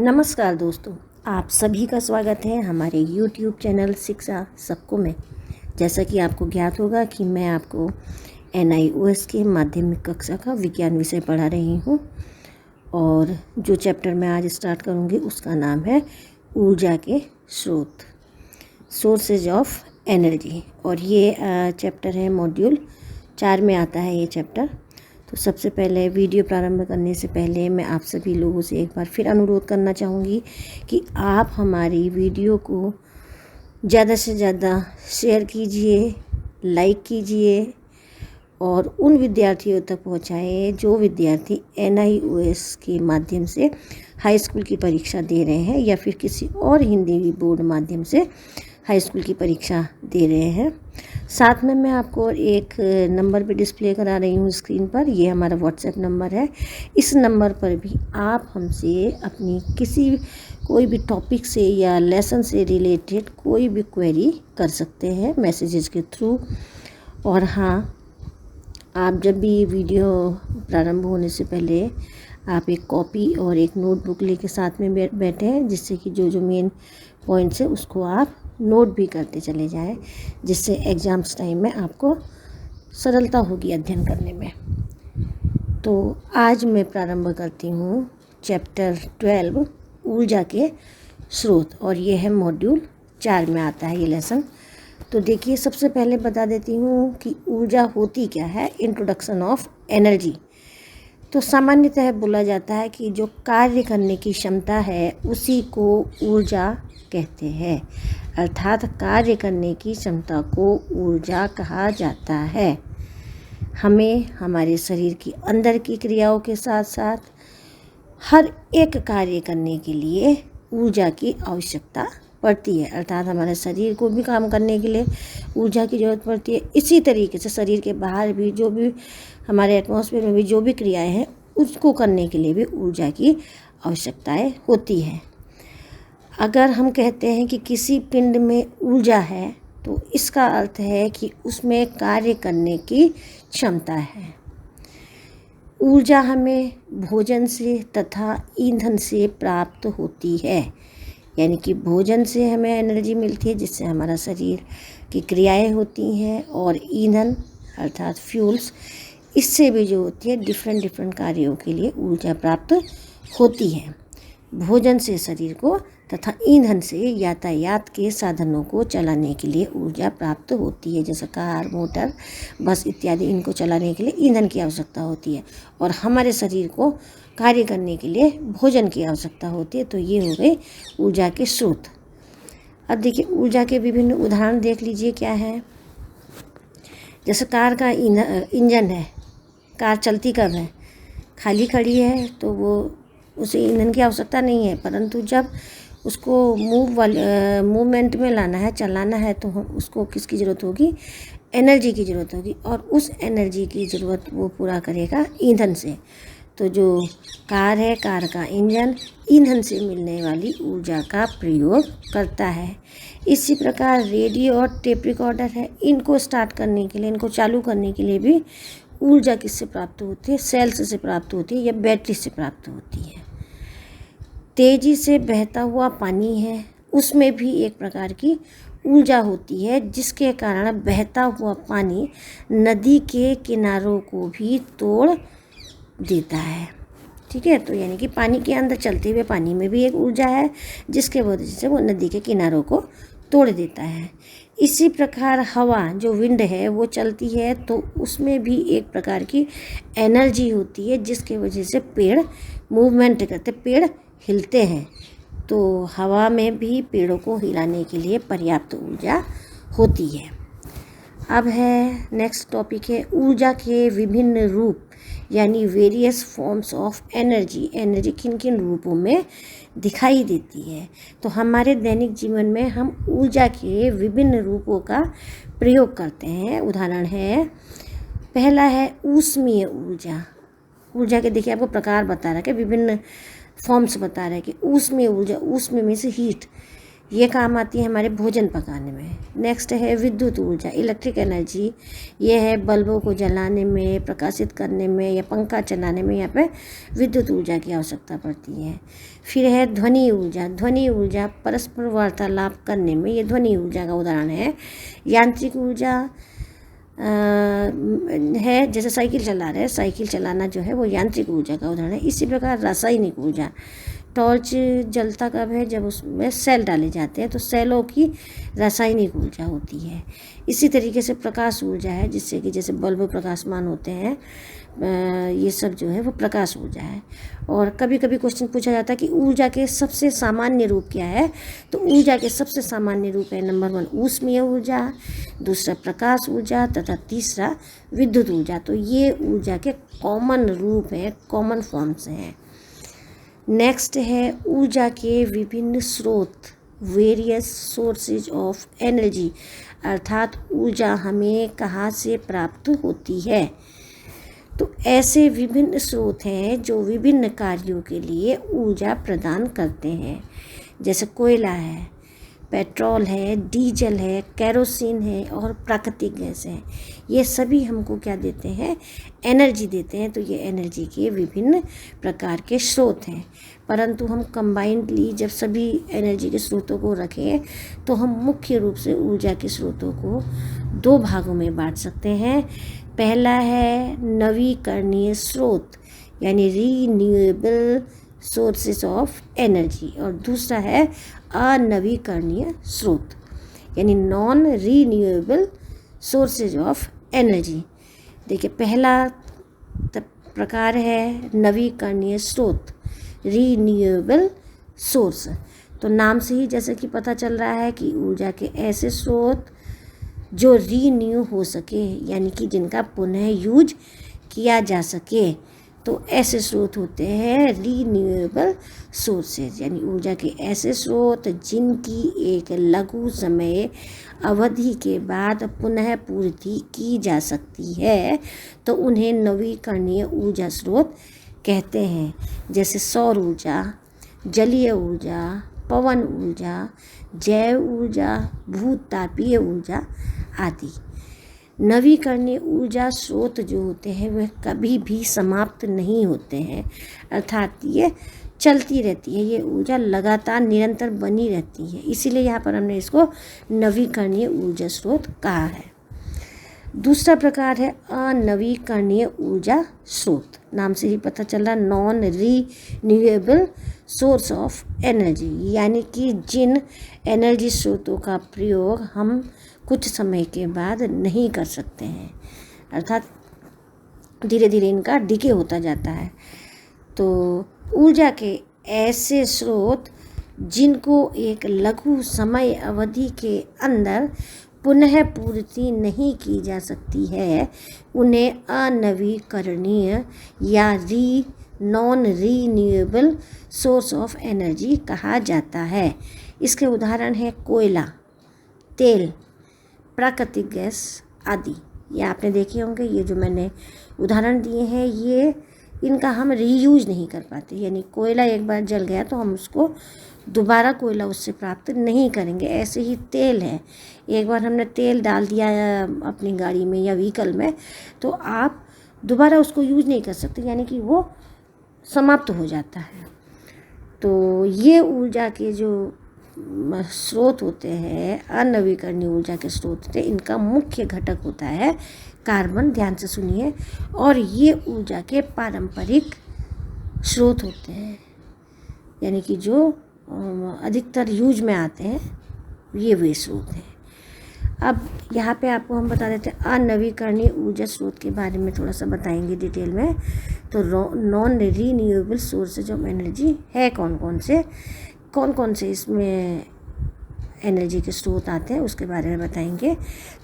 नमस्कार दोस्तों, आप सभी का स्वागत है हमारे YouTube चैनल शिक्षा सबको में। जैसा कि आपको ज्ञात होगा कि मैं आपको NIOS के माध्यमिक कक्षा का विज्ञान विषय पढ़ा रही हूँ और जो चैप्टर मैं आज स्टार्ट करूँगी उसका नाम है ऊर्जा के स्रोत, सोर्सेज ऑफ एनर्जी। और ये चैप्टर है मॉड्यूल 4 में आता है ये चैप्टर। तो सबसे पहले वीडियो प्रारंभ करने से पहले मैं आप सभी लोगों से एक बार फिर अनुरोध करना चाहूँगी कि आप हमारी वीडियो को ज़्यादा से ज़्यादा शेयर कीजिए, लाइक कीजिए और उन विद्यार्थियों तक पहुँचाएं जो विद्यार्थी NIOS के माध्यम से हाई स्कूल की परीक्षा दे रहे हैं या फिर किसी और हिंदी बोर्ड माध्यम से हाई स्कूल की परीक्षा दे रहे हैं। साथ में मैं आपको एक नंबर भी डिस्प्ले करा रही हूँ स्क्रीन पर। ये हमारा व्हाट्सएप नंबर है। इस नंबर पर भी आप हमसे अपनी कोई भी टॉपिक से या लेसन से रिलेटेड कोई भी क्वेरी कर सकते हैं मैसेजेस के थ्रू। और हाँ, आप जब भी वीडियो प्रारंभ होने से पहले आप एक कॉपी और एक नोटबुक लेके साथ में बैठे हैं, जिससे कि जो मेन पॉइंट्स है उसको आप नोट भी करते चले जाएं, जिससे एग्ज़ाम्स टाइम में आपको सरलता होगी अध्ययन करने में। तो आज मैं प्रारंभ करती हूँ चैप्टर 12 ऊर्जा के स्रोत, और ये है मॉड्यूल 4 में आता है ये लेसन। तो देखिए, सबसे पहले बता देती हूँ कि ऊर्जा होती क्या है। Introduction of energy. तो सामान्यतः बोला जाता है कि जो कार्य करने की क्षमता है उसी को ऊर्जा कहते हैं, अर्थात कार्य करने की क्षमता को ऊर्जा कहा जाता है। हमें हमारे शरीर की अंदर की क्रियाओं के साथ साथ हर एक कार्य करने के लिए ऊर्जा की आवश्यकता पड़ती है, अर्थात हमारे शरीर को भी काम करने के लिए ऊर्जा की ज़रूरत पड़ती है। इसी तरीके से शरीर के बाहर भी जो भी हमारे एटमॉस्फेयर में भी जो भी क्रियाएं हैं उसको करने के लिए भी ऊर्जा की आवश्यकताएं होती है। अगर हम कहते हैं कि किसी पिंड में ऊर्जा है तो इसका अर्थ है कि उसमें कार्य करने की क्षमता है। ऊर्जा हमें भोजन से तथा ईंधन से प्राप्त होती है, यानी कि भोजन से हमें एनर्जी मिलती है जिससे हमारा शरीर की क्रियाएं होती हैं, और ईंधन अर्थात फ्यूल्स, इससे भी जो होती है डिफरेंट कार्यों के लिए ऊर्जा प्राप्त होती है। भोजन से शरीर को तथा ईंधन से यातायात के साधनों को चलाने के लिए ऊर्जा प्राप्त होती है, जैसे कार, मोटर, बस इत्यादि। इनको चलाने के लिए ईंधन की आवश्यकता होती है और हमारे शरीर को कार्य करने के लिए भोजन की आवश्यकता होती है। तो ये हो गए ऊर्जा के स्रोत। अब देखिए, ऊर्जा के विभिन्न उदाहरण देख लीजिए क्या है। जैसे कार का इंजन है, कार चलती कब है? खाली खड़ी है तो वो उसे ईंधन की आवश्यकता नहीं है, परंतु जब उसको मूवमेंट में लाना है, चलाना है, तो उसको किसकी ज़रूरत होगी? एनर्जी की ज़रूरत होगी, और उस एनर्जी की ज़रूरत वो पूरा करेगा ईंधन से। तो जो कार है, कार का इंजन ईंधन से मिलने वाली ऊर्जा का प्रयोग करता है। इसी प्रकार रेडियो और टेप रिकॉर्डर है, इनको स्टार्ट करने के लिए, इनको चालू करने के लिए भी ऊर्जा किससे प्राप्त होती है? सेल्स से प्राप्त होती है या बैटरी से प्राप्त होती है। तेज़ी से बहता हुआ पानी है, उसमें भी एक प्रकार की ऊर्जा होती है, जिसके कारण बहता हुआ पानी नदी के किनारों को भी तोड़ देता है। ठीक है, तो यानी कि पानी के अंदर चलते हुए पानी में भी एक ऊर्जा है, जिसके वजह से वो नदी के किनारों को तोड़ देता है। इसी प्रकार हवा, जो विंड है, वो चलती है तो उसमें भी एक प्रकार की एनर्जी होती है, जिसके वजह से पेड़ मूवमेंट करते, पेड़ हिलते हैं। तो हवा में भी पेड़ों को हिलाने के लिए पर्याप्त ऊर्जा होती है। अब है नेक्स्ट टॉपिक है ऊर्जा के विभिन्न रूप, यानी various forms of energy. Energy किन किन रूपों में दिखाई देती है? तो हमारे दैनिक जीवन में हम ऊर्जा के विभिन्न रूपों का प्रयोग करते हैं। उदाहरण है, पहला है ऊष्मीय ऊर्जा। ऊर्जा के देखिए आपको प्रकार बता रहा है कि विभिन्न फॉर्म्स बता रहा है कि ऊष्मीय ऊर्जा, ऊष्मीय में से हीट, ये काम आती है हमारे भोजन पकाने में। नेक्स्ट है विद्युत ऊर्जा, इलेक्ट्रिक एनर्जी। ये है बल्बों को जलाने में, प्रकाशित करने में या पंखा चलाने में, यहाँ पे विद्युत ऊर्जा की आवश्यकता पड़ती है। फिर है ध्वनि ऊर्जा। ध्वनि ऊर्जा परस्पर वार्तालाप करने में, ये ध्वनि ऊर्जा का उदाहरण है। यांत्रिक ऊर्जा है, जैसे साइकिल चला रहे हैं, साइकिल चलाना जो है वो यांत्रिक ऊर्जा का उदाहरण है। इसी प्रकार रासायनिक ऊर्जा, टॉर्च जलता कब है, जब उसमें सेल डाले जाते हैं, तो सेलों की रासायनिक ऊर्जा होती है। इसी तरीके से प्रकाश ऊर्जा है, जिससे कि जैसे बल्ब प्रकाशमान होते हैं, ये सब जो है वो प्रकाश ऊर्जा है। और कभी कभी क्वेश्चन पूछा जाता है कि ऊर्जा के सबसे सामान्य रूप क्या है, तो ऊर्जा के सबसे सामान्य रूप है नंबर 1 ऊष्मीय ऊर्जा, दूसरा प्रकाश ऊर्जा तथा तीसरा विद्युत ऊर्जा। तो ये ऊर्जा के कॉमन रूप हैं, कॉमन फॉर्म्स हैं। नेक्स्ट है ऊर्जा के विभिन्न स्रोत, वेरियस सोर्सेज ऑफ एनर्जी, अर्थात ऊर्जा हमें कहाँ से प्राप्त होती है। तो ऐसे विभिन्न स्रोत हैं जो विभिन्न कार्यों के लिए ऊर्जा प्रदान करते हैं, जैसे कोयला है, पेट्रोल है, डीजल है, केरोसिन है और प्राकृतिक गैस है। ये सभी हमको क्या देते हैं, एनर्जी देते हैं। तो ये एनर्जी के विभिन्न प्रकार के स्रोत हैं। परंतु हम कंबाइंडली जब सभी एनर्जी के स्रोतों को रखें तो हम मुख्य रूप से ऊर्जा के स्रोतों को 2 भागों में बांट सकते हैं। पहला है नवीकरणीय स्रोत, यानी रीन्यूएबल सोर्सेस ऑफ एनर्जी, और दूसरा है अनवीकरणीय स्रोत, यानी non renewable sources of energy. देखिए, पहला प्रकार है नवीकरणीय स्रोत, रीन्यूएबल सोर्स। तो नाम से ही जैसे कि पता चल रहा है कि ऊर्जा के ऐसे स्रोत जो रीन्यू हो सके, यानी कि जिनका पुनः यूज किया जा सके, तो ऐसे स्रोत होते हैं रीन्यूएबल सोर्सेज, यानी ऊर्जा के ऐसे स्रोत जिनकी एक लघु समय अवधि के बाद पुनः पूर्ति की जा सकती है, तो उन्हें नवीकरणीय ऊर्जा स्रोत कहते हैं। जैसे सौर ऊर्जा, जलीय ऊर्जा, पवन ऊर्जा, जैव ऊर्जा, भूतापीय ऊर्जा आदि। नवीकरणीय ऊर्जा स्रोत जो होते हैं वह कभी भी समाप्त नहीं होते हैं, अर्थात ये चलती रहती है, ये ऊर्जा लगातार निरंतर बनी रहती है। इसीलिए यहाँ पर हमने इसको नवीकरणीय ऊर्जा स्रोत कहा है। दूसरा प्रकार है अनवीकरणीय ऊर्जा स्रोत। नाम से ही पता चला, non renewable source of energy, यानी कि जिन एनर्जी स्रोतों का प्रयोग हम कुछ समय के बाद नहीं कर सकते हैं, अर्थात धीरे धीरे इनका डिके होता जाता है। तो ऊर्जा के ऐसे स्रोत जिनको एक लघु समय अवधि के अंदर पुनः पूर्ति नहीं की जा सकती है, उन्हें अनवीकरणीय या non renewable source of energy कहा जाता है। इसके उदाहरण है कोयला, तेल, प्राकृतिक गैस आदि। ये आपने देखे होंगे, ये जो मैंने उदाहरण दिए हैं, ये इनका हम रीयूज नहीं कर पाते, यानी कोयला एक बार जल गया तो हम उसको दोबारा कोयला उससे प्राप्त नहीं करेंगे। ऐसे ही तेल है, एक बार हमने तेल डाल दिया अपनी गाड़ी में या व्हीकल में, तो आप दोबारा उसको यूज नहीं कर सकते, यानी कि वो समाप्त हो जाता है। तो ये ऊर्जा के जो स्रोत होते हैं, अनवीकरणीय ऊर्जा के स्रोत होते हैं, इनका मुख्य घटक होता है कार्बन। ध्यान से सुनिए। और ये ऊर्जा के पारंपरिक स्रोत होते हैं, यानी कि जो अधिकतर यूज में आते हैं, ये वे स्रोत हैं। अब यहाँ पे आपको हम बता देते हैं अनवीकरणीय ऊर्जा स्रोत के बारे में थोड़ा सा बताएंगे डिटेल में। तो non renewable sources of energy है कौन कौन से इसमें एनर्जी के स्रोत आते हैं, उसके बारे में बताएंगे।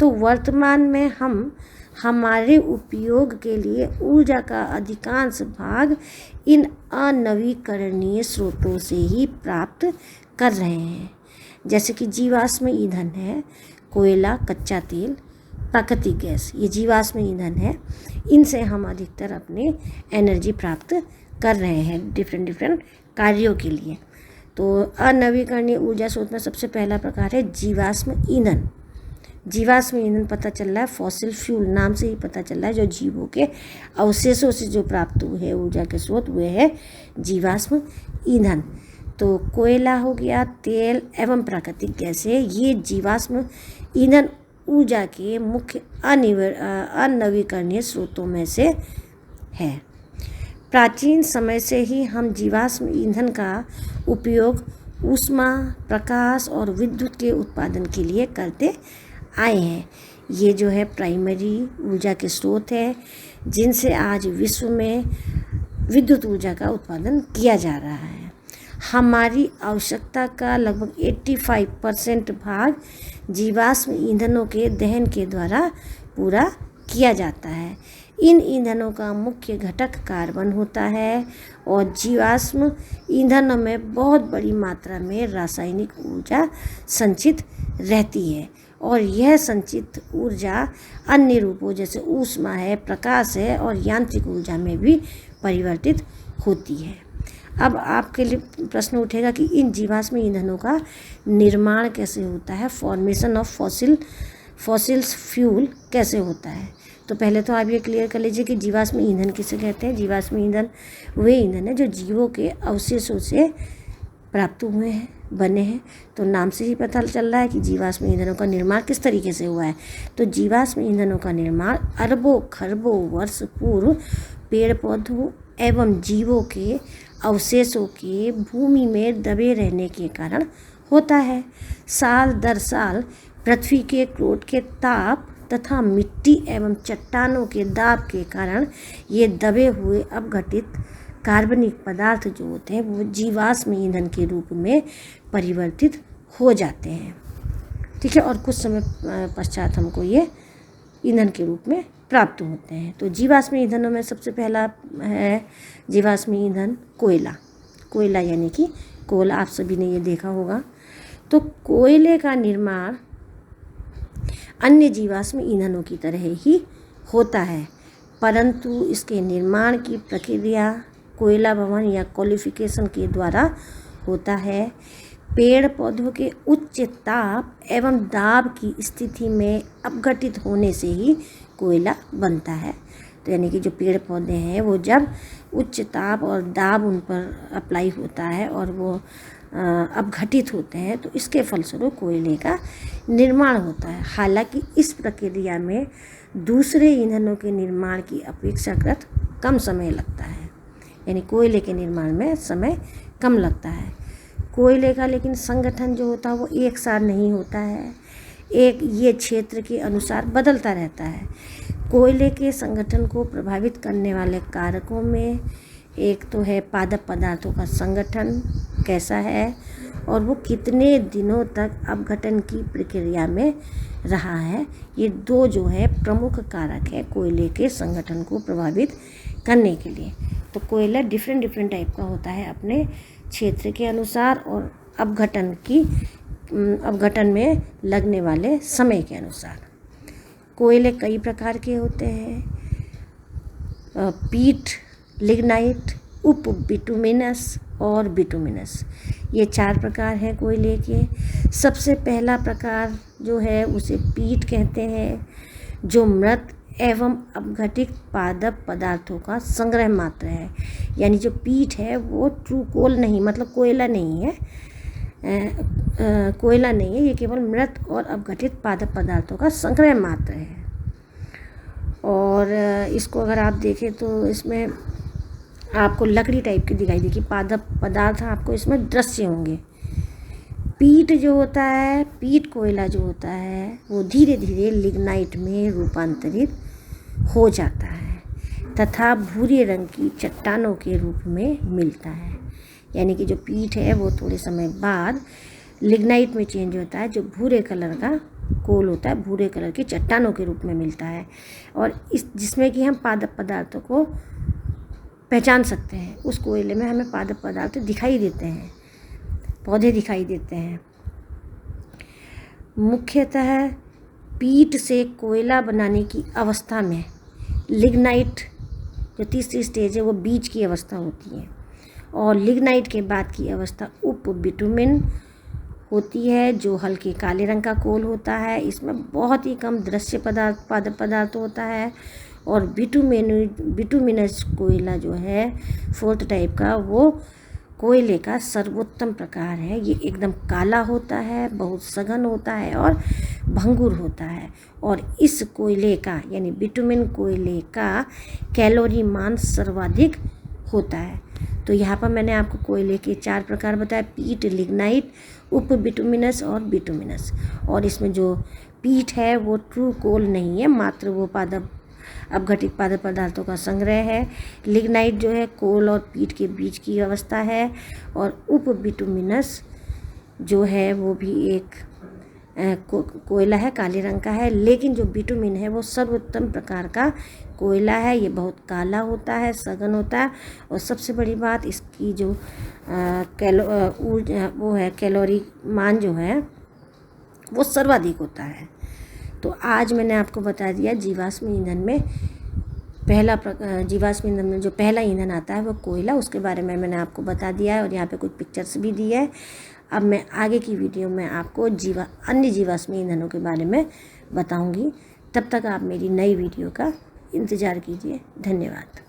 तो वर्तमान में हम हमारे उपयोग के लिए ऊर्जा का अधिकांश भाग इन अनवीकरणीय स्रोतों से ही प्राप्त कर रहे हैं, जैसे कि जीवाश्म ईंधन है, कोयला, कच्चा तेल, प्राकृतिक गैस, ये जीवाश्म ईंधन है। इनसे हम अधिकतर अपने एनर्जी प्राप्त कर रहे हैं डिफरेंट कार्यों के लिए। तो अनवीकरणीय ऊर्जा स्रोत में सबसे पहला प्रकार है जीवाश्म ईंधन। जीवाश्म ईंधन पता चल रहा है, फॉसिल फ्यूल नाम से ही पता चल रहा है, जो जीवों के अवशेषों से जो प्राप्त हुए है ऊर्जा के स्रोत वे है जीवाश्म ईंधन। तो कोयला हो गया, तेल एवं प्राकृतिक गैसें, ये जीवाश्म ईंधन ऊर्जा के मुख्य अनवीकरणीय स्रोतों में से है। प्राचीन समय से ही हम जीवाश्म ईंधन का उपयोग ऊष्मा, प्रकाश और विद्युत के उत्पादन के लिए करते आए हैं। ये जो है प्राइमरी ऊर्जा के स्रोत है जिनसे आज विश्व में विद्युत ऊर्जा का उत्पादन किया जा रहा है। हमारी आवश्यकता का लगभग 85% भाग जीवाश्म ईंधनों के दहन के द्वारा पूरा किया जाता है। इन ईंधनों का मुख्य घटक कार्बन होता है और जीवाश्म ईंधनों में बहुत बड़ी मात्रा में रासायनिक ऊर्जा संचित रहती है और यह संचित ऊर्जा अन्य रूपों जैसे ऊष्मा है, प्रकाश है और यांत्रिक ऊर्जा में भी परिवर्तित होती है। अब आपके लिए प्रश्न उठेगा कि इन जीवाश्म ईंधनों का निर्माण कैसे होता है, फॉर्मेशन ऑफ फॉसिल्स फ्यूल कैसे होता है। तो पहले तो आप ये क्लियर कर लीजिए कि जीवाश्म ईंधन किसे कहते हैं। जीवाश्म ईंधन वे ईंधन है जो जीवों के अवशेषों से प्राप्त हुए हैं, बने हैं। तो नाम से ही पता चल रहा है कि जीवाश्म ईंधनों का निर्माण किस तरीके से हुआ है। तो जीवाश्म ईंधनों का निर्माण अरबों खरबों वर्ष पूर्व पेड़ पौधों एवं जीवों के अवशेषों के भूमि में दबे रहने के कारण होता है। साल दर साल पृथ्वी के क्रोध के ताप तथा मिट्टी एवं चट्टानों के दाब के कारण ये दबे हुए अपघटित कार्बनिक पदार्थ जो होते हैं वो जीवाश्म ईंधन के रूप में परिवर्तित हो जाते हैं। ठीक है, और कुछ समय पश्चात हमको ये ईंधन के रूप में प्राप्त होते हैं। तो जीवाश्म ईंधनों में सबसे पहला है जीवाश्म ईंधन कोयला। कोयला यानी कि कोयला, आप सभी ने ये देखा होगा। तो कोयले का निर्माण अन्य जीवाश्म ईंधनों की तरह ही होता है, परंतु इसके निर्माण की प्रक्रिया कोयला भवन या क्वालिफिकेशन के द्वारा होता है। पेड़ पौधों के उच्च ताप एवं दाब की स्थिति में अपघटित होने से ही कोयला बनता है। तो यानी कि जो पेड़ पौधे हैं वो जब उच्च ताप और दाब उन पर अप्लाई होता है और वो अपघटित होते हैं तो इसके फलस्वरूप कोयले का निर्माण होता है। हालांकि इस प्रक्रिया में दूसरे ईंधनों के निर्माण की अपेक्षाकृत कम समय लगता है, यानी कोयले के निर्माण में समय कम लगता है। कोयले का लेकिन संगठन जो होता है वो एक साथ नहीं होता है, ये क्षेत्र के अनुसार बदलता रहता है। कोयले के संगठन को प्रभावित करने वाले कारकों में एक तो है पादप पदार्थों का संगठन कैसा है और वो कितने दिनों तक अपघटन की प्रक्रिया में रहा है। ये दो जो है प्रमुख कारक है कोयले के संगठन को प्रभावित करने के लिए। तो कोयला डिफरेंट टाइप का होता है अपने क्षेत्र के अनुसार और अपघटन में लगने वाले समय के अनुसार। कोयले कई प्रकार के होते हैं, पीट, लिग्नाइट, उप बिटुमिनस और बिटुमिनस, ये 4 प्रकार हैं कोयले के। सबसे पहला प्रकार जो है उसे पीट कहते हैं, जो मृत एवं अपघटित पादप पदार्थों का संग्रह मात्र है। यानी जो पीट है वो ट्रू कोल नहीं, मतलब कोयला नहीं है, ये केवल मृत और अपघटित पादप पदार्थों का संग्रह मात्र है। और इसको अगर आप देखें तो इसमें आपको लकड़ी टाइप की दिखाई देगी, पादप पदार्थ आपको इसमें दृश्य होंगे। पीट जो होता है, पीट कोयला जो होता है वो धीरे धीरे लिग्नाइट में रूपांतरित हो जाता है तथा भूरे रंग की चट्टानों के रूप में मिलता है। यानी कि जो पीट है वो थोड़े समय बाद लिग्नाइट में चेंज होता है, जो भूरे कलर का कोल होता है, भूरे कलर की चट्टानों के रूप में मिलता है। और इस जिसमें कि हम पादप पदार्थों को पहचान सकते हैं, उस कोयले में हमें पादप पदार्थ दिखाई देते हैं, पौधे दिखाई देते हैं। मुख्यतः पीट से कोयला बनाने की अवस्था में लिग्नाइट जो तीसरी स्टेज है वो बीज की अवस्था होती है और लिग्नाइट के बाद की अवस्था उप उप बिटुमिन होती है जो हल्के काले रंग का कोल होता है। इसमें बहुत ही कम दृश्य पदार्थ होता है। और बिटुमिनस कोयला जो है 4th टाइप का, वो कोयले का सर्वोत्तम प्रकार है। ये एकदम काला होता है, बहुत सघन होता है और भंगुर होता है। और इस कोयले का यानी बिटुमिन कोयले का कैलोरी मान सर्वाधिक होता है। तो यहाँ पर मैंने आपको कोयले के 4 प्रकार बताए: पीट, लिग्नाइट, उप बिटुमिनस और बिटुमिनस। और इसमें जो पीट है वो ट्रू कोल नहीं है, मात्र वो अपघटित पादप पदार्थों का संग्रह है। लिग्नाइट जो है कोल और पीट के बीच की अवस्था है। और उप बिटुमिनस जो है वो भी एक कोयला है, काले रंग का है। लेकिन जो बिटुमिन है वो सर्वोत्तम प्रकार का कोयला है। ये बहुत काला होता है, सघन होता है। और सबसे बड़ी बात, इसकी जो कैलोरी मान जो है वो सर्वाधिक होता है। तो आज मैंने आपको बता दिया जीवाश्म ईंधन में जो पहला ईंधन आता है वो कोयला, उसके बारे में मैंने आपको बता दिया है। और यहाँ पे कुछ पिक्चर्स भी दी है। अब मैं आगे की वीडियो में आपको अन्य जीवाश्म ईंधनों के बारे में बताऊंगी। तब तक आप मेरी नई वीडियो का इंतज़ार कीजिए। धन्यवाद।